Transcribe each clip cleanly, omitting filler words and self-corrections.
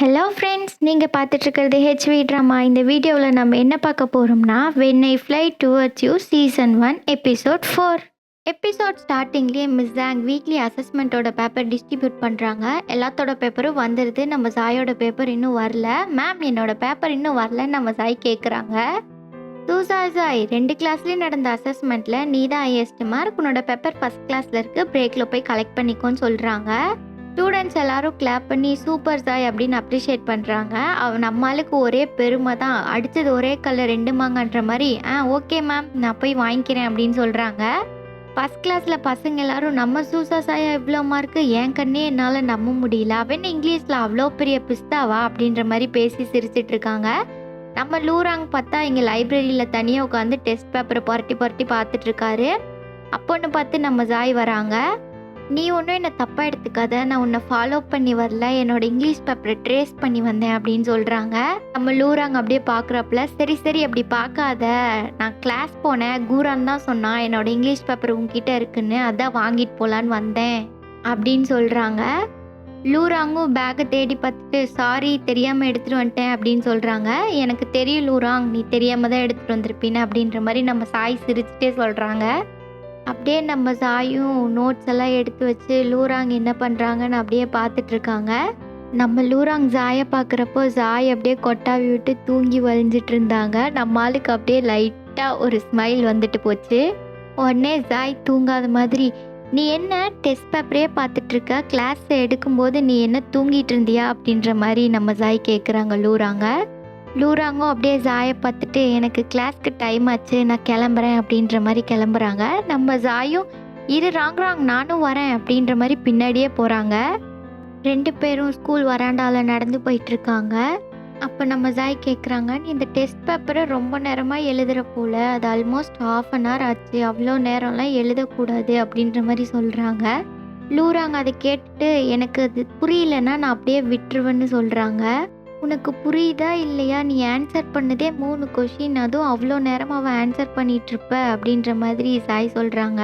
Hello friends, நீங்கள் பார்த்துட்ருக்கிறது HV drama. இந்த வீடியோவில் நம்ம என்ன பார்க்க போகிறோம்னா, when I fly towards you season 1 episode 4. Episode ஸ்டார்டிங்லேயே மிஸ் ஜாங் வீக்லி அசஸ்மெண்ட்டோட பேப்பர் டிஸ்ட்ரிபியூட் பண்ணுறாங்க. எல்லாத்தோட பேப்பரும் வந்துடுது. நம்ம சாயோட பேப்பர் இன்னும் வரல. மேம், என்னோட பேப்பர் இன்னும் வரலன்னு நம்ம சாய் கேட்குறாங்க. சாய் 2 கிளாஸ்லேயும் நடந்த அசஸ்மெண்ட்டில் நீ தான் ஹையஸ்ட் மார்க், உன்னோட பேப்பர் ஃபஸ்ட் கிளாஸில் இருக்குது, பிரேக்கில் போய் கலெக்ட் பண்ணிக்கோன்னு சொல்கிறாங்க. ஸ்டூடெண்ட்ஸ் எல்லாரும் கிளாப் பண்ணி சூப்பர் சாய் அப்படின்னு அப்ரிஷியேட் பண்ணுறாங்க. நம்மளுக்கு ஒரே பெருமை தான், அடித்தது ஒரே கல்ல 2 மாங்கன்ற மாதிரி. ஓகே மேம், நான் போய் வாங்கிக்கிறேன் அப்படின்னு சொல்கிறாங்க. ஃபஸ்ட் கிளாஸில் பசங்க எல்லாரும் நம்ம சூசா சாயா இவ்வளோ மார்க்கு, என் கண்ணே என்னால் நம்ப முடியல, அவன் இங்கிலீஷில் அவ்வளோ பெரிய பிஸ்தாவா அப்படின்ற மாதிரி பேசி சிரிச்சிட்டு இருக்காங்க. நம்ம லூராங் பார்த்தா இங்கே லைப்ரரியில் தனியாக உட்காந்து டெஸ்ட் பேப்பரை புரட்டி புரட்டி பார்த்துட்ருக்காரு. அப்போன்னு பார்த்து நம்ம சாய் வராங்க. நீ ஒன்றும் என்னை தப்பாக எடுத்துக்காத, நான் உன்னை ஃபாலோ பண்ணி வரல, என்னோட இங்கிலீஷ் பேப்பரை ட்ரேஸ் பண்ணி வந்தேன் அப்படின்னு சொல்கிறாங்க. நம்ம லூராங் அப்படியே பார்க்குறப்பல, சரி சரி அப்படி பார்க்காத, நான் கிளாஸ் போனேன், கூரான் தான் சொன்னான் என்னோட இங்கிலீஷ் பேப்பர் உங்ககிட்ட இருக்குன்னு, அதான் வாங்கிட்டு போகலான்னு வந்தேன் அப்படின்னு சொல்கிறாங்க. லூராங்கும் பேக்கை தேடி பார்த்துட்டு, சாரி தெரியாமல் எடுத்துகிட்டு வந்துட்டேன் அப்படின்னு சொல்கிறாங்க. எனக்கு தெரியும் லூராங், நீ தெரியாமல் தான் எடுத்துகிட்டு வந்திருப்பீன்னு அப்படின்ற மாதிரி நம்ம சாய் சிரிச்சுட்டே சொல்கிறாங்க. அப்படியே நம்ம சாயும் நோட்ஸ் எல்லாம் எடுத்து வச்சு லூராங் என்ன பண்ணுறாங்கன்னு அப்படியே பார்த்துட்ருக்காங்க. நம்ம லூராங் சாயை பார்க்குறப்போ சாய் அப்படியே கொட்டாவி விட்டு தூங்கி வலிஞ்சிட்டு இருந்தாங்க. நம்ம ஆளுக்கு அப்படியே லைட்டாக ஒரு ஸ்மைல் வந்துட்டு போச்சு. உடனே சாய் தூங்காத மாதிரி, நீ என்ன டெஸ்ட் பேப்பரே பார்த்துட்ருக்க, கிளாஸ் எடுக்கும்போது நீ என்ன தூங்கிட்டு இருந்தியா அப்படின்ற மாதிரி நம்ம சாய் கேட்குறாங்க லூராங்க. லூராங்கும் அப்படியே சாயை பார்த்துட்டு, எனக்கு கிளாஸ்க்கு டைம் ஆச்சு, நான் கிளம்புறேன் அப்படின்ற மாதிரி கிளம்புறாங்க. நம்ம சாயும் ராங் நானும் வரேன் அப்படின்ற மாதிரி பின்னாடியே போகிறாங்க. 2 பேரும் ஸ்கூல் வராண்டாவில் நடந்து போயிட்டுருக்காங்க. அப்போ நம்ம சாய் கேட்குறாங்க, நீ இந்த டெஸ்ட் பேப்பரை ரொம்ப நேரமாக எழுதுகிற போல், அது ஆல்மோஸ்ட் ½ ஆச்சு, அவ்வளோ நேரம்லாம் எழுதக்கூடாது அப்படின்ற மாதிரி சொல்கிறாங்க. லூராங்க அதை கேட்டுட்டு, எனக்கு அது புரியலன்னா நான் அப்படியே விட்டுருவேன்னு சொல்கிறாங்க. உனக்கு புரியுதா இல்லையா, நீ ஆன்சர் பண்ணதே 3 கொஷின், அதுவும் அவ்வளோ நேரமாக அவன் ஆன்சர் பண்ணிகிட்ருப்ப அப்படின்ற மாதிரி சாய் சொல்கிறாங்க.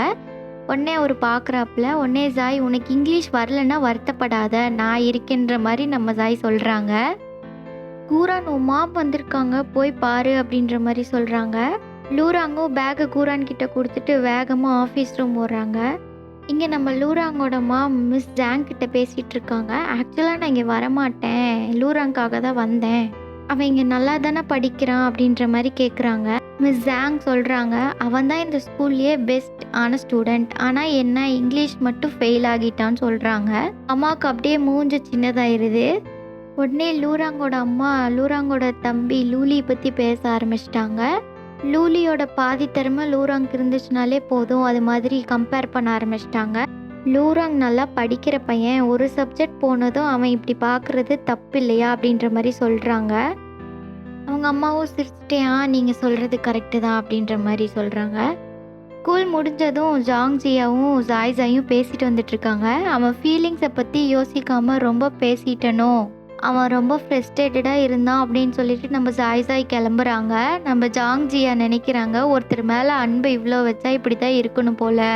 உடனே அவர் பார்க்குறாப்புல, உடனே சாய், உனக்கு இங்கிலீஷ் வரலன்னா வருத்தப்படாத, நான் இருக்கேன்ற மாதிரி நம்ம சாய் சொல்கிறாங்க. கூரான் உன் மாம் வந்திருக்காங்க, போய் பாரு அப்படின்ற மாதிரி சொல்கிறாங்க. லூராங்கும் பேக்கை கூரான் கிட்ட கொடுத்துட்டு வேகமாக ஆஃபீஸ் ரூம் போடுறாங்க. இங்கே நம்ம லூராங்கோட மாம் மிஸ் ஜாங் கிட்ட பேசிகிட்டு இருக்காங்க. ஆக்சுவலாக நான் இங்கே வரமாட்டேன், லூராங்காக தான் வந்தேன், அவன் இங்கே நல்லா தானே படிக்கிறான் அப்படின்ற மாதிரி கேட்குறாங்க. மிஸ் ஜாங் சொல்கிறாங்க, அவன் தான் இந்த ஸ்கூல்லையே பெஸ்ட் ஆன ஸ்டூடெண்ட், ஆனால் என்ன இங்கிலீஷ் மட்டும் ஃபெயில் ஆகிட்டான்னு சொல்கிறாங்க. அம்மாவுக்கு அப்படியே மூஞ்ச சின்னதாயிருது. உடனே லூராங்கோட அம்மா லூராங்கோட தம்பி லூலி பற்றி பேச ஆரம்பிச்சிட்டாங்க. லூலியோட பாதி திறமை லூராங் இருந்துச்சுனாலே போதும், அது மாதிரி கம்பேர் பண்ண ஆரம்பிச்சிட்டாங்க. லூராங் நல்லா படிக்கிற பையன், ஒரு சப்ஜெக்ட் போனதும் அவன் இப்படி பார்க்குறது தப்பு இல்லையா அப்படின்ற மாதிரி சொல்கிறாங்க. அவங்க அம்மாவும் சிரிச்சுட்டே, நீங்கள் சொல்கிறது கரெக்டு தான் அப்படின்ற மாதிரி சொல்கிறாங்க. ஸ்கூல் முடிஞ்சதும் ஜாங்ஜியாவும் ஜாய்ஸாயும் பேசிட்டு வந்துட்டுருக்காங்க. அவன் ஃபீலிங்ஸை பற்றி யோசிக்காமல் ரொம்ப பேசிட்டனோ, அவன் ரொம்ப ஃப்ரெஸ்ட்ரேட்டடாக இருந்தான் அப்படின்னு சொல்லிட்டு நம்ம சாய் கிளம்புறாங்க. நம்ம ஜாங்ஜியா நினைக்கிறாங்க, ஒருத்தர் மேலே அன்பு இவ்வளோ வச்சா இப்படி தான் இருக்கணும் போல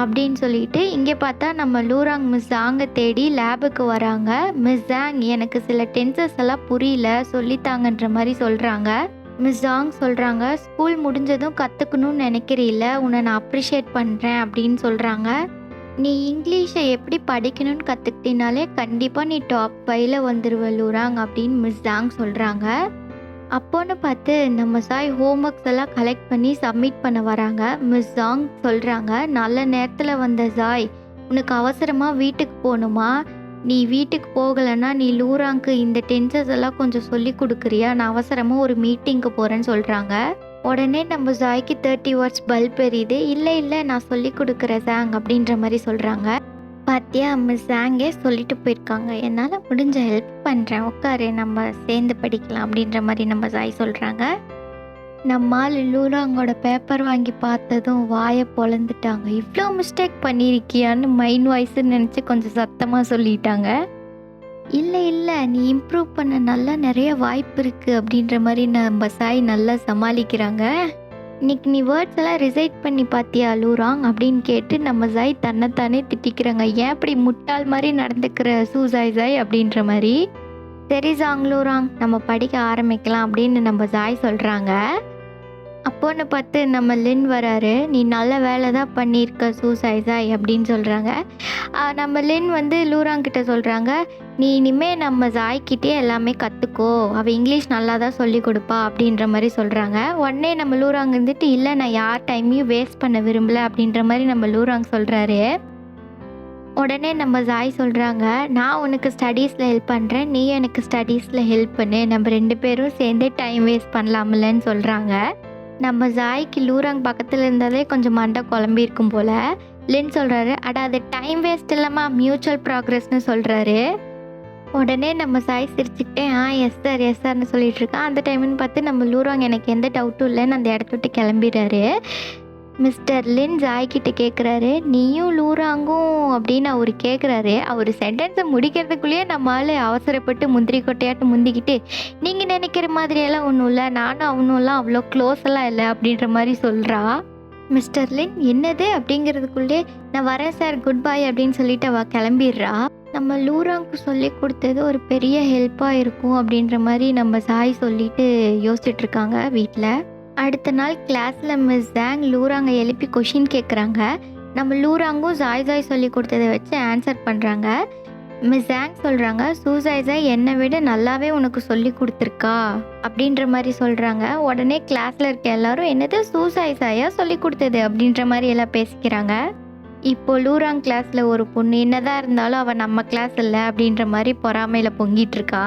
அப்படின்னு சொல்லிட்டு. இங்கே பார்த்தா நம்ம லூராங் மிஸ் ஜாங்கை தேடி லேபுக்கு வராங்க. மிஸ் ஜாங், எனக்கு சில டென்சஸ் எல்லாம் புரியல, சொல்லித்தாங்கன்ற மாதிரி சொல்கிறாங்க. மிஸ் ஜாங் சொல்கிறாங்க, ஸ்கூல் முடிஞ்சதும் கற்றுக்கணும்னு நினைக்கிறீல்ல, உன்னை நான் அப்ரிஷியேட் பண்ணுறேன் அப்படின்னு சொல்கிறாங்க. நீ இங்கிலீஷை எப்படி படிக்கணும்னு கற்றுக்கிட்டினாலே கண்டிப்பாக நீ டாப் 5ல் வந்துடுவ லூராங் அப்படின்னு மிஸ் ஜாங் சொல்கிறாங்க. அப்போன்னு பார்த்து நம்ம சாய் ஹோம்ஒர்க்ஸ் எல்லாம் கலெக்ட் பண்ணி சப்மிட் பண்ண வராங்க. மிஸ் ஜாங் சொல்கிறாங்க, நல்ல நேரத்தில் வந்த சாய், உனக்கு அவசரமாக வீட்டுக்கு போகணுமா, நீ வீட்டுக்கு போகலைன்னா நீ லூராங்க்கு இந்த டென்சஸ் எல்லாம் கொஞ்சம் சொல்லி கொடுக்குறியா, நான் அவசரமாக ஒரு மீட்டிங்க்கு போகிறேன்னு சொல்கிறாங்க. உடனே நம்ம சாய்க்கு 30 வாட்ஸ் பல்ப் எரியுது. இல்லை நான் சொல்லி கொடுக்குறேன் சாங் அப்படின்ற மாதிரி சொல்கிறாங்க. பாத்தியா, மிஸ் சாங்கே சொல்லிட்டு போயிருக்காங்க, என்னால் முடிஞ்ச ஹெல்ப் பண்ணுறேன், உட்காரு, நம்ம சேர்ந்து படிக்கலாம் அப்படின்ற மாதிரி நம்ம சாய் சொல்கிறாங்க. நம்மால் லூராங்கோட பேப்பர் வாங்கி பார்த்ததும் வாயை பொழந்துட்டாங்க. இவ்வளோ மிஸ்டேக் பண்ணியிருக்கியான்னு மைண்ட் வாய்ஸ்ன்னு நினச்சி கொஞ்சம் சத்தமாக சொல்லிட்டாங்க. இல்லை நீ இம்ப்ரூவ் பண்ண நல்லா நிறைய வாய்ப்பு இருக்குது அப்படின்ற மாதிரி நம்ம சாய் நல்லா சமாளிக்கிறாங்க. இன்னைக்கு நீ வேர்ட்ஸ் எல்லாம் ரிசைட் பண்ணி பார்த்தியா லூராங் அப்படின்னு கேட்டு நம்ம சாய் தன்னைத்தானே திட்டிக்கிறாங்க. ஏன் இப்படி முட்டாள் மாதிரி நடந்துக்கிற சாய் அப்படின்ற மாதிரி. சரி ஜாங் லூராங், நம்ம படிக்க ஆரம்பிக்கலாம் அப்படின்னு நம்ம ஜாய் சொல்கிறாங்க. அப்போன்னு பார்த்து நம்ம லின் வராரு. நீ நல்ல வேலை தான் பண்ணியிருக்க சூசாய் அப்படின்னு சொல்கிறாங்க. நம்ம லின் வந்து லூராங் கிட்ட சொல்கிறாங்க, நீ இனிமேல் நம்ம ஜாய்கிட்டே எல்லாமே கற்றுக்கோ, அவள் இங்கிலீஷ் நல்லா தான் சொல்லி கொடுப்பா அப்படின்ற மாதிரி சொல்கிறாங்க. உடனே நம்ம லூராங் இருந்துட்டு, இல்லை நான் யார் டைமையும் வேஸ்ட் பண்ண விரும்பலை அப்படின்ற மாதிரி நம்ம லூராங் சொல்கிறாரு. உடனே நம்ம ஜாய் சொல்கிறாங்க, நான் உனக்கு ஸ்டடீஸில் ஹெல்ப் பண்ணுறேன், நீ எனக்கு ஸ்டடீஸில் ஹெல்ப் பண்ணு, நம்ம 2 பேரும் சேர்ந்தே டைம் வேஸ்ட் பண்ணலாம்லன்னு சொல்கிறாங்க. நம்ம ஜாய்க்கு லூராங் பக்கத்தில் இருந்தாலே கொஞ்சம் மண்டை குழம்பி இருக்கும் போல். லின் சொல்கிறாரு, அட அது டைம் வேஸ்ட் இல்லாமா மியூச்சுவல் ப்ராக்ரஸ்னு சொல்கிறாரு. உடனே நம்ம ஜாய் சிரிச்சுக்கிட்டே எஸ் சார்னு சொல்லிட்டு இருக்கான். அந்த டைம்னு பார்த்து நம்ம லூராங் எனக்கு எந்த டவுட்டும் இல்லைன்னு அந்த இடத்த விட்டு கிளம்பிடுறாரு. மிஸ்டர் லின் ஜாய்கிட்ட கேட்குறாரு, நீயும் லூராங்கும் அப்படின்னு அவர் கேட்குறாரு. அவர் சென்டென்ஸை முடிக்கிறதுக்குள்ளேயே நம்ம ஆள் அவசரப்பட்டு முந்திரி கொட்டையாட்டு முந்திக்கிட்டு, நீங்கள் நினைக்கிற மாதிரியெல்லாம் ஒன்றும் இல்லை, நானும் அவனும்லாம் அவ்வளோ க்ளோஸ் எல்லாம் இல்லை அப்படின்ற மாதிரி சொல்கிறா. மிஸ்டர் லின் என்னது அப்படிங்கிறதுக்குள்ளே நான் வரேன் சார், குட் பை அப்படின்னு சொல்லிட்டு அவள் கிளம்பிடுறா. நம்ம லூராங்க்கு சொல்லி கொடுத்தது ஒரு பெரிய ஹெல்ப்பாக இருக்கும் அப்படின்ற மாதிரி நம்ம ஜாய் சொல்லிட்டு யோசிச்சுட்டு இருக்காங்க வீட்டில். அடுத்த நாள் கிளாஸில் மிஸ் ஜாங் லூராங்கை எழுப்பி கொஷின் கேட்குறாங்க. நம்ம லூராங்கும் ஜாய் சொல்லி கொடுத்ததை வச்சு ஆன்சர் பண்ணுறாங்க. மிஸ் ஜாங் சொல்கிறாங்க, சூசாய் என்னை விட நல்லாவே உனக்கு சொல்லி கொடுத்துருக்கா அப்படின்ற மாதிரி சொல்கிறாங்க. உடனே கிளாஸில் இருக்க எல்லாரும் என்னது சூசாயா சொல்லி கொடுத்தது அப்படின்ற மாதிரி எல்லாம் பேசிக்கிறாங்க. இப்போ லூராங் கிளாஸில் ஒரு பொண்ணு என்னதான் இருந்தாலும் அவள் நம்ம கிளாஸ் இல்லை அப்படின்ற மாதிரி பொறாமையில் பொங்கிட்டு இருக்கா.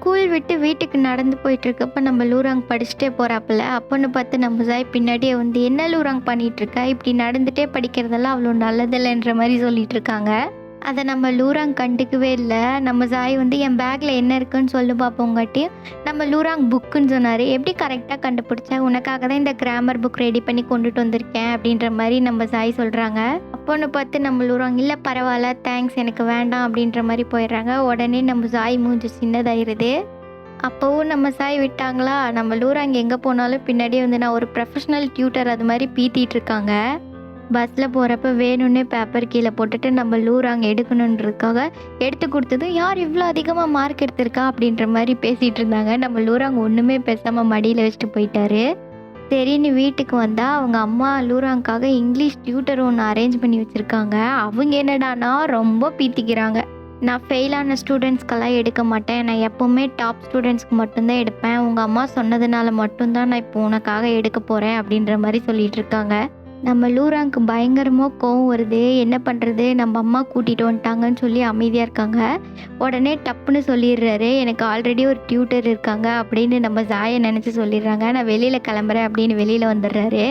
ஸ்கூல் விட்டு வீட்டுக்கு நடந்து போயிட்டுருக்கப்ப நம்ம லூராங் படிச்சுட்டே போகிறாப்புல. அப்போன்னு பார்த்து நம்ம ஜாய் பின்னாடியே வந்து, என்ன லூராங் பண்ணிகிட்ருக்கா, இப்படி நடந்துகிட்டே படிக்கிறதெல்லாம் அவ்வளோ நல்லதில்லைன்ற மாதிரி சொல்லிட்டு இருக்காங்க. அதை நம்ம லூராங் கண்டுக்கவே இல்லை. நம்ம ஜாய் வந்து, என் பேக்கில் என்ன இருக்குன்னு சொல்லி பார்ப்போங்காட்டியும் நம்ம லூராங் புக்குன்னு சொன்னார். எப்படி கரெக்டாக கண்டுபிடிச்சா, உனக்காக தான் இந்த கிராமர் புக் ரெடி பண்ணி கொண்டுட்டு வந்திருக்கேன் அப்படின்ற மாதிரி நம்ம ஜாய் சொல்கிறாங்க. அப்போன்னு பார்த்து நம்ம லூராங், இல்லை பரவாயில்ல தேங்க்ஸ் எனக்கு வேண்டாம் அப்படின்ற மாதிரி போயிடுறாங்க. உடனே நம்ம ஜாய் மூஞ்சி சின்னதாயிருது. அப்போவும் நம்ம ஜாய் விட்டாங்களா, நம்ம லூராங் எங்கே போனாலும் பின்னாடியே வந்து நான் ஒரு ப்ரொஃபஷ்னல் டியூட்டர் அது மாதிரி பீத்திட்டு இருக்காங்க. பஸ்ஸில் போகிறப்ப வேணும்னே பேப்பர் கீழே போட்டுட்டு நம்ம லூராங் எடுக்கணுன்றதுக்காக எடுத்து கொடுத்ததும், யார் இவ்வளோ அதிகமாக மார்க் எடுத்திருக்கா அப்படின்ற மாதிரி பேசிகிட்டு இருந்தாங்க. நம்ம லூராங் ஒன்றுமே பேசாமல் மடியில் வச்சுட்டு போயிட்டாரு. சரின்னு வீட்டுக்கு வந்தால் அவங்க அம்மா லூராங்காக இங்கிலீஷ் டியூட்டர் ஒன்று அரேஞ்ச் பண்ணி வச்சுருக்காங்க. அவங்க என்னடானா ரொம்ப பீத்திக்கிறாங்க. நான் ஃபெயிலான ஸ்டூடெண்ட்ஸ்க்கெல்லாம் எடுக்க மாட்டேன், நான் எப்போவுமே டாப் ஸ்டூடெண்ட்ஸ்க்கு மட்டும்தான் எடுப்பேன், உங்கள் அம்மா சொன்னதுனால மட்டும்தான் நான் இப்போ உனக்காக எடுக்க போகிறேன் அப்படின்ற மாதிரி சொல்லிட்டு இருக்காங்க. நம்ம லூராங்க்கு பயங்கரமாக கோவம் வருது. என்ன பண்ணுறது, நம்ம அம்மா கூட்டிகிட்டு வந்துட்டாங்கன்னு சொல்லி அமைதியாக இருக்காங்க. உடனே டப்புன்னு சொல்லிடுறாரு, எனக்கு ஆல்ரெடி ஒரு டியூட்டர் இருக்காங்க அப்படின்னு நம்ம ஜாயை நினச்சி சொல்லிடுறாங்க. நான் வெளியில் கிளம்புறேன் அப்படின்னு வெளியில் வந்துடுறாரு.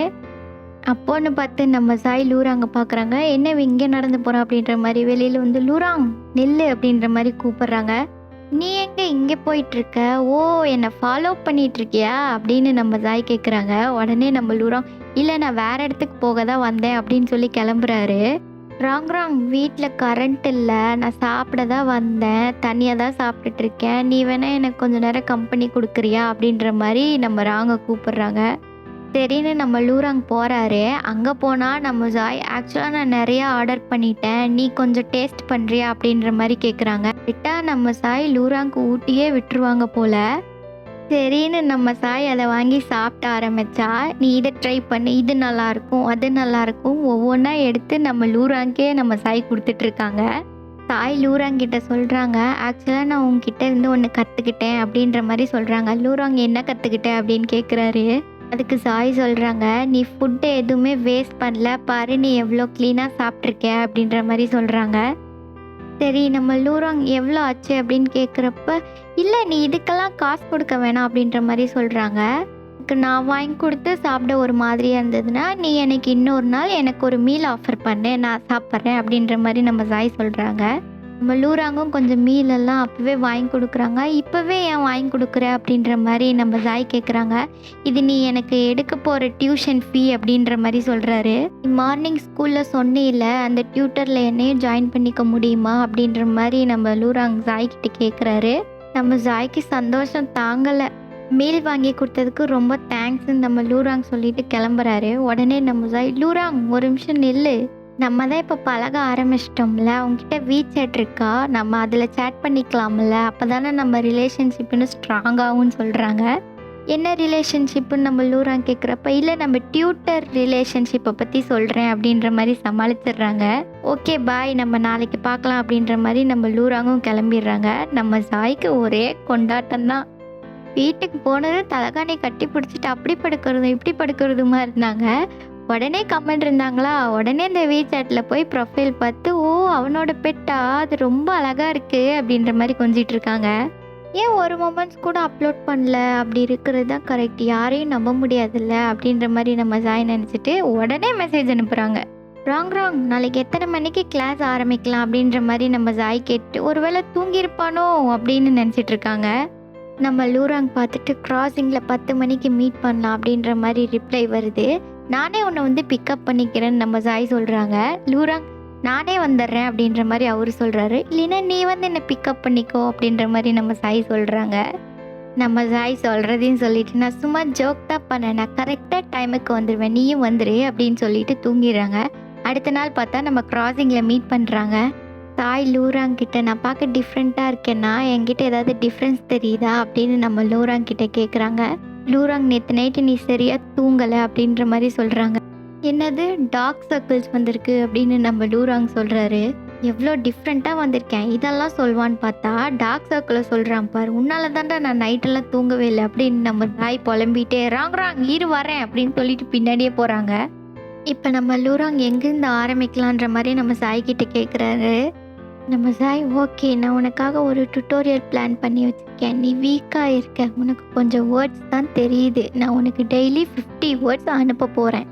அப்போன்னு பார்த்து நம்ம ஜாய் லூராங்க பார்க்குறாங்க. என்ன இங்கே நடந்து போகிறோம் அப்படின்ற மாதிரி வெளியில் வந்து, லூராங் நெல்லு அப்படின்ற மாதிரி கூப்பிட்றாங்க. நீ எங்கே இங்கே போயிட்டுருக்க, ஓ என்னை ஃபாலோ பண்ணிகிட்ருக்கியா அப்படின்னு நம்ம ஜாய் கேட்குறாங்க. உடனே நம்ம லூராங், இல்லை நான் வேறு இடத்துக்கு போக தான் வந்தேன் அப்படின்னு சொல்லி கிளம்புறாரு. ராங் வீட்டில் கரண்ட் இல்லை, நான் சாப்பிட தான் வந்தேன், தனியாக தான் சாப்பிட்டுட்ருக்கேன், நீ வேணால் எனக்கு கொஞ்சம் நேரம் கம்பெனி கொடுக்குறியா அப்படின்ற மாதிரி நம்ம ராங்கை கூப்பிட்றாங்க. சரின்னு நம்ம லூராங் போகிறாரு. அங்கே போனால் நம்ம ஜாய், ஆக்சுவலாக நான் நிறையா ஆர்டர் பண்ணிட்டேன், நீ கொஞ்சம் டேஸ்ட் பண்ணுறியா அப்படின்ற மாதிரி கேட்குறாங்க. விட்டால் நம்ம ஜாய் லூராங்க்கு ஊட்டியே விட்டுருவாங்க போல். சரின்னு நம்ம ஜாய் அதை வாங்கி சாப்பிட ஆரம்பித்தா, நீ இதை ட்ரை பண்ணு, இது நல்லாயிருக்கும் அது நல்லாயிருக்கும் ஒவ்வொன்றா எடுத்து நம்ம லூராங்கே நம்ம ஜாய் கொடுத்துட்ருக்காங்க. ஜாய் லூராங்கிட்ட சொல்கிறாங்க, ஆக்சுவலாக நான் உங்ககிட்ட இருந்து ஒன்று கற்றுக்கிட்டேன் அப்படின்ற மாதிரி சொல்கிறாங்க. லூராங் என்ன கற்றுக்கிட்டேன் அப்படின்னு கேட்குறாரு. அதுக்கு ஜாய் சொல்கிறாங்க, நீ ஃபுட்டை எதுவுமே வேஸ்ட் பண்ணல பாரு, நீ எவ்வளோ க்ளீனாக சாப்பிட்ருக்க அப்படின்ற மாதிரி சொல்கிறாங்க. சரி நம்ம லூராங் எவ்வளோ ஆச்சு அப்படின்னு கேட்குறப்ப, இல்லை நீ இதுக்கெல்லாம் காசு கொடுக்க வேணாம் அப்படின்ற மாதிரி சொல்கிறாங்க. நான் வாங்கி கொடுத்து சாப்பிட ஒரு மாதிரியாக இருந்ததுன்னா நீ எனக்கு இன்னொரு நாள் எனக்கு ஒரு மீல் ஆஃபர் பண்ணு, நான் சாப்பிட்றேன் அப்படின்ற மாதிரி நம்ம ஜாய் சொல்கிறாங்க. நம்ம லூராங்கும் கொஞ்சம் மீலெல்லாம் அப்போவே வாங்கி கொடுக்குறாங்க. இப்போவே ஏன் வாங்கி கொடுக்குற அப்படின்ற மாதிரி நம்ம ஜாய் கேட்குறாங்க. இது நீ எனக்கு எடுக்க போகிற டியூஷன் ஃபீ அப்படின்ற மாதிரி சொல்கிறாரு. மார்னிங் ஸ்கூலில் சொன்னில்ல அந்த டியூட்டரில் என்னையும் ஜாயின் பண்ணிக்க முடியுமா அப்படின்ற மாதிரி நம்ம லூராங் ஜாய்கிட்ட கேட்குறாரு. நம்ம ஜாய்க்கு சந்தோஷம் தாங்கலை. மீல் வாங்கி கொடுத்ததுக்கு ரொம்ப தேங்க்ஸ்ன்னு நம்ம லூராங் சொல்லிட்டு கிளம்புறாரு. உடனே நம்ம ஜாய், லூராங் ஒரு நிமிஷம் நில்லு, நம்ம தான் இப்போ பழக ஆரம்பிச்சிட்டோம்ல, உங்ககிட்ட WeChat இருக்கா? நம்ம அதில் சேட் பண்ணிக்கலாம்ல, அப்போ தானே நம்ம ரிலேஷன்ஷிப் இன்னும் ஸ்ட்ராங் ஆகும்னு சொல்கிறாங்க. என்ன ரிலேஷன்ஷிப்புன்னு நம்ம லூராங் கேட்குறப்ப, இல்லை நம்ம டியூட்டர் ரிலேஷன்ஷிப்பை பற்றி சொல்கிறேன் அப்படின்ற மாதிரி சமாளிச்சிடுறாங்க. ஓகே பாய், நம்ம நாளைக்கு பார்க்கலாம் அப்படின்ற மாதிரி நம்ம லூராங்கும் கிளம்பிடுறாங்க. நம்ம சாய்க்கு ஒரே கொண்டாட்டம் தான். வீட்டுக்கு போனது தலகாணி கட்டி பிடிச்சிட்டு அப்படி படுக்கிறதும் இப்படி படுக்கிறதுமா இருந்தாங்க. உடனே கமெண்ட் இருந்தாங்களா, உடனே இந்த WeChatல போய் ப்ரொஃபைல் பார்த்து, ஓ அவனோட பெட்டா, அது ரொம்ப அழகா இருக்கு அப்படின்ற மாதிரி கொஞ்சிட்டு இருக்காங்க. ஏன் ஒரு மொமெண்ட்ஸ் கூட அப்லோட் பண்ணல, அப்படி இருக்கிறது தான் கரெக்ட், யாரையும் நம்ப முடியாதுல்ல அப்படின்ற மாதிரி நம்ம சாய் நினச்சிட்டு உடனே மெசேஜ் அனுப்புகிறாங்க. ராங் ராங், நாளைக்கு எத்தனை மணிக்கு கிளாஸ் ஆரம்பிக்கலாம் அப்படின்ற மாதிரி நம்ம சாய் கேட்டு, ஒருவேளை தூங்கியிருப்பானோ அப்படின்னு நினச்சிட்டு இருக்காங்க. நம்ம லூராங் பார்த்துட்டு கிராசிங்கில் 10 மணிக்கு மீட் பண்ணலாம் அப்படின்ற மாதிரி ரிப்ளை வருது. நானே உன்னை வந்து பிக்கப் பண்ணிக்கிறேன்னு நம்ம சாய் சொல்கிறாங்க. லூராங் நானே வந்துடுறேன் அப்படின்ற மாதிரி அவர் சொல்கிறாரு. இல்லைன்னா நீ வந்து என்னை பிக்கப் பண்ணிக்கோ அப்படின்ற மாதிரி நம்ம சாய் சொல்கிறாங்க. நம்ம சாய் சொல்கிறதையும் சொல்லிட்டு, நான் சும்மா ஜோக் தான் பண்ணேன், நான் கரெக்டாக டைமுக்கு வந்துடுவேன், நீயும் வந்துடு அப்படின்னு சொல்லிட்டு தூங்கிடுறாங்க. அடுத்த நாள் பார்த்தா நம்ம கிராசிங்கில் மீட் பண்ணுறாங்க. சாய் லூராங் கிட்ட, நான் பார்க்க டிஃப்ரெண்ட்டாக இருக்கேன்னா என்கிட்ட ஏதாவது டிஃப்ரென்ஸ் தெரியுதா அப்படின்னு நம்ம லூராங் கிட்ட கேட்குறாங்க. லூராங் நேற்று நைட்டு நீ சரியாக தூங்கலை அப்படின்ற மாதிரி சொல்கிறாங்க. என்னது டார்க் சர்க்கிள்ஸ் வந்திருக்கு அப்படின்னு நம்ம லூராங் சொல்கிறாரு. எவ்வளோ டிஃப்ரெண்ட்டாக வந்திருக்கேன் இதெல்லாம் சொல்வான்னு பார்த்தா டார்க் சர்க்கிளை சொல்கிறான் பாரு, உன்னால தான்டா நான் நைட்டெல்லாம் தூங்கவே இல்லை அப்படின்னு நம்ம சாய் புலம்பிட்டே ராங் ராங் இரு வரேன் அப்படின்னு சொல்லிட்டு பின்னாடியே போகிறாங்க. இப்போ நம்ம லூராங் எங்கேருந்து ஆரம்பிக்கலான்ற மாதிரி நம்ம சாய்கிட்ட கேட்குறாரு. நம்ம சாய், ஓகே நான் உனக்காக ஒரு டுட்டோரியல் பிளான் பண்ணி வச்சுருக்கேன், நீ வீக்காக இருக்க, உனக்கு கொஞ்சம் வேர்ட்ஸ் தான் தெரியுது, நான் உனக்கு டெய்லி 50 வேர்ட்ஸ் அனுப்ப போகிறேன்,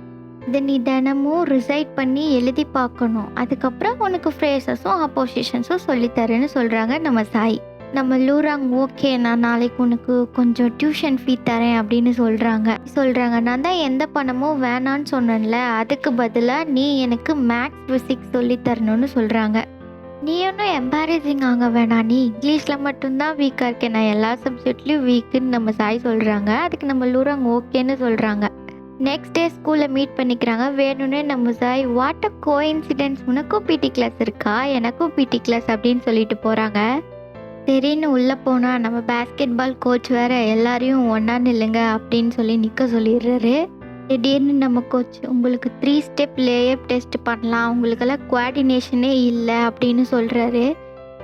இதை நீ தினமும் ரிசைட் பண்ணி எழுதி பார்க்கணும், அதுக்கப்புறம் உனக்கு ஃப்ரேசஸும் அப்போசிஷன்ஸும் சொல்லித்தரேன்னு சொல்கிறாங்க நம்ம சாய். நம்ம லூராங், ஓகே நான் நாளைக்கு உனக்கு கொஞ்சம் டியூஷன் ஃபீ தரேன் அப்படின்னு சொல்கிறாங்க. நான் தான் எந்த பணமும் வேணான்னு சொன்னேன்ல, அதுக்கு பதிலாக நீ எனக்கு மேக்ஸ் ஃபிசிக்ஸ் சொல்லித்தரணும்னு சொல்கிறாங்க. நீ ஒன்றும் எம்பாரசிங் ஆக வேணாம், நீ இங்கிலீஷில் மட்டும்தான் வீக்காக இருக்கேன், நான் எல்லா சப்ஜெக்ட்லேயும் வீக்குன்னு நம்ம சாய் சொல்கிறாங்க. அதுக்கு நம்ம லூராங் ஓகேன்னு சொல்கிறாங்க. நெக்ஸ்ட் டே ஸ்கூலில் மீட் பண்ணிக்கிறாங்க. வேணும்னே நம்ம சாய், வாட் அ கோஇன்சிடென்ஸ், உனக்கும் பிடி கிளாஸ் இருக்கா, எனக்கும் பிடி கிளாஸ் அப்படின்னு சொல்லிட்டு போகிறாங்க. சரின்னு உள்ளே போனால் நம்ம பேஸ்கெட் பால் கோச் வேறு எல்லாரையும் ஒன்றா நில்லுங்க அப்படின்னு சொல்லி நிற்க சொல்லிடுறாரு. திடீர்னு நம்ம கோச், உங்களுக்கு 3 ஸ்டெப் லேஅப் டெஸ்ட் பண்ணலாம், உங்களுக்கெல்லாம் கோஆர்டினேஷனே இல்லை அப்படின்னு சொல்கிறாரு.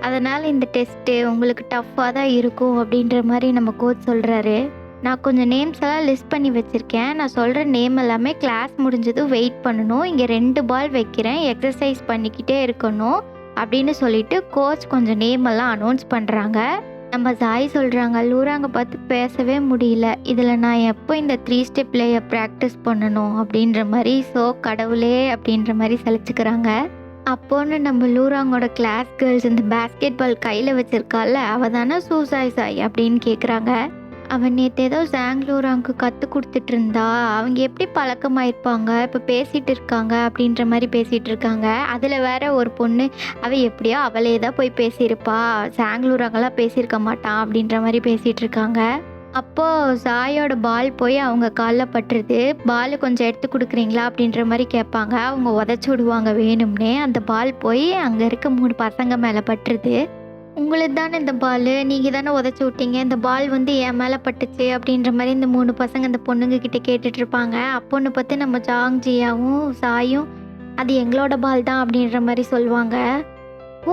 அதனால் இந்த டெஸ்ட்டு உங்களுக்கு டஃப்பாக தான் இருக்கும் அப்படின்ற மாதிரி நம்ம கோச் சொல்கிறாரு. நான் கொஞ்சம் நேம்ஸ் எல்லாம் லிஸ்ட் பண்ணி வச்சுருக்கேன், நான் சொல்கிற நேம் எல்லாமே கிளாஸ் முடிஞ்சதும் வெயிட் பண்ணணும், இங்கே 2 பால் வைக்கிறேன், எக்ஸசைஸ் பண்ணிக்கிட்டே இருக்கணும் அப்படின்னு சொல்லிட்டு கோச் கொஞ்சம் நேம் எல்லாம் அனௌன்ஸ் பண்ணுறாங்க. நம்ம சாய் சொல்கிறாங்க, லூராங்க பார்த்து பேசவே முடியல, இதில் நான் எப்போ இந்த 3 ஸ்டெப் லேஅப் ப்ராக்டிஸ் பண்ணணும் அப்படின்ற மாதிரி, ஸோ கடவுளே அப்படின்ற மாதிரி சலிச்சுக்கிறாங்க. அப்போன்னு நம்ம லூராங்கோட கிளாஸ் கேர்ள்ஸ் இந்த பேஸ்கெட் பால் கையில் வச்சுருக்கால, அவள் தானே சாய் அப்படின்னு கேட்குறாங்க. அவன் நேற்று ஏதோ லூராங்க்கு கற்றுக் கொடுத்துட்டு இருந்தா, அவங்க எப்படி பழக்கமாயிருப்பாங்க, இப்போ பேசிகிட்டு இருக்காங்க அப்படின்ற மாதிரி பேசிகிட்டு இருக்காங்க. அதில் வேற ஒரு பொண்ணு, அவள் எப்படியோ அவளே தான் போய் பேசியிருப்பா, லூராங்கெல்லாம் பேசியிருக்க மாட்டான் அப்படின்ற மாதிரி பேசிகிட்டு இருக்காங்க. அப்போது சாயோட பால் போய் அவங்க காலில் பட்டுருது. பால் கொஞ்சம் எடுத்து கொடுக்குறீங்களா அப்படின்ற மாதிரி கேட்பாங்க. அவங்க உதச்சி விடுவாங்க வேணும்னே. அந்த பால் போய் அங்கே இருக்க 3 பசங்க மேலே பட்டுருது. உங்களுக்கு தானே இந்த பால், நீங்கள் தானே உதச்சி விட்டீங்க, இந்த பால் வந்து என் மேலே பட்டுச்சு அப்படின்ற மாதிரி இந்த 3 பசங்க இந்த பொண்ணுங்க கிட்டே கேட்டுட்ருப்பாங்க. அப்போன்னு பார்த்து நம்ம ஜாங்ஜியாவும் சாயும், அது எங்களோட பால் தான் அப்படின்ற மாதிரி சொல்லுவாங்க.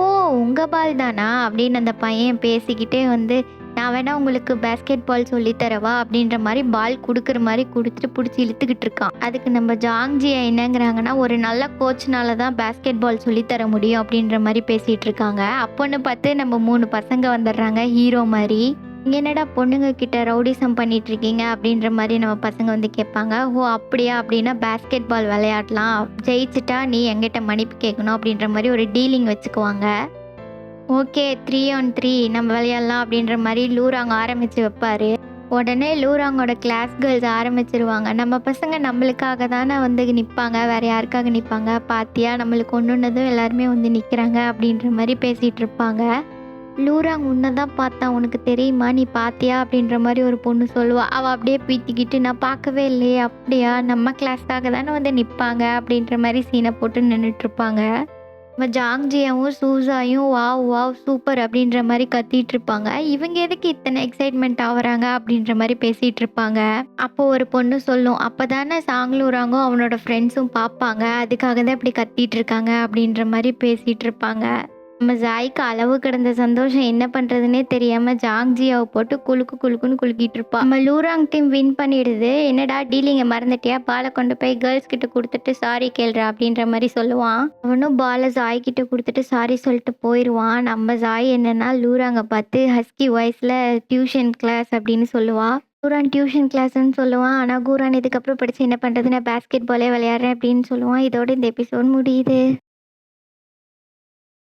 ஓ உங்கள் பால் தானா அப்படின்னு அந்த பையன் பேசிக்கிட்டே வந்து, நான் வேணா உங்களுக்கு பேஸ்கெட் பால் சொல்லித்தரவா அப்படின்ற மாதிரி பால் கொடுக்குற மாதிரி கொடுத்துட்டு பிடிச்சி இழுத்துக்கிட்டு இருக்கான். அதுக்கு நம்ம ஜாங்ஜியா என்னங்கிறாங்கன்னா, ஒரு நல்ல கோச்னால தான் பேஸ்கெட் பால் சொல்லித்தர முடியும் அப்படின்ற மாதிரி பேசிகிட்டு இருக்காங்க. அப்போன்னு பார்த்து நம்ம 3 பசங்க வந்துடுறாங்க ஹீரோ மாதிரி. இங்கே என்னடா பொண்ணுங்க கிட்ட ரவுடிசம் பண்ணிட்டு இருக்கீங்க அப்படின்ற மாதிரி நம்ம பசங்க வந்து கேட்பாங்க. ஓ அப்படியா, அப்படின்னா பேஸ்கெட் பால் விளையாடலாம், ஜெயிச்சிட்டா நீ எங்கிட்ட மன்னிப்பு கேட்கணும் அப்படின்ற மாதிரி ஒரு டீலிங் வச்சுக்குவாங்க. ஓகே 3 on 3 நம்ம விளையாடலாம் அப்படின்ற மாதிரி லூராங் ஆரம்பித்து வைப்பார். உடனே லூராங்கோட கிளாஸ் கேர்ள்ஸ் ஆரம்பிச்சிருவாங்க. நம்ம பசங்க நம்மளுக்காக தானே வந்து நிற்பாங்க, வேறு யாருக்காக நிற்பாங்க, பாத்தியா நம்மளுக்கு ஒன்றுனதும் எல்லாருமே வந்து நிற்கிறாங்க அப்படின்ற மாதிரி பேசிகிட்டு இருப்பாங்க. லூராங் உன்னை தான் பார்த்தா உனக்கு தெரியுமா நீ பார்த்தியா அப்படின்ற மாதிரி ஒரு பொண்ணு சொல்லுவா. அவள் அப்படியே பீத்திக்கிட்டு நான் பார்க்கவே இல்லையே அப்படியா நம்ம கிளாஸ்க்காக தானே வந்து நிற்பாங்க அப்படின்ற மாதிரி சீனை போட்டு நின்றுட்டு இருப்பாங்க. நம்ம ஜாங்ஜியாவும் சூசாயும் வாவ் வாவ் சூப்பர் அப்படின்ற மாதிரி கத்திட்டு இருப்பாங்க. இவங்க எதுக்கு இத்தனை எக்ஸைட்மெண்ட் ஆகுறாங்க அப்படின்ற மாதிரி பேசிட்டு இருப்பாங்க. அப்போ ஒரு பொண்ணு சொல்லும், அப்பதானே சாங்லூராங்கும் அவனோட ஃப்ரெண்ட்ஸும் பார்ப்பாங்க, அதுக்காக தான் இப்படி கத்திட்டு இருக்காங்க அப்படின்ற மாதிரி பேசிட்டு இருப்பாங்க. நம்ம ஜாய்க்கு அளவு கிடந்த சந்தோஷம் என்ன பண்றதுன்னே தெரியாம ஜாங்ஜியாவை போட்டு குலுக்கு குலுக்குன்னு குலுக்கிட்டு இருப்பா. நம்ம லூராங் டீம் வின் பண்ணிடுது. என்னடா டீலிங்க மறந்துட்டியா, பாலை கொண்டு போய் கேர்ள்ஸ் கிட்ட கொடுத்துட்டு சாரி கேள்றா அப்படின்ற மாதிரி சொல்லுவான். அவனும் பாலை ஜாய் கிட்ட கொடுத்துட்டு சாரி சொல்லிட்டு போயிடுவான். நம்ம ஜாய் என்னன்னா லூராங்க பார்த்து ஹஸ்கி வாய்ஸ்ல டியூஷன் கிளாஸ் அப்படின்னு சொல்லுவா. கூரான் டியூஷன் கிளாஸ்ன்னு சொல்லுவான். ஆனால் கூரான் இதுக்கப்புறம் படிச்சு என்ன பண்றதுன்னு பேஸ்கெட் பாலே விளையாடுறேன் அப்படின்னு சொல்லுவான். இதோட இந்த எபிசோட் முடியுது.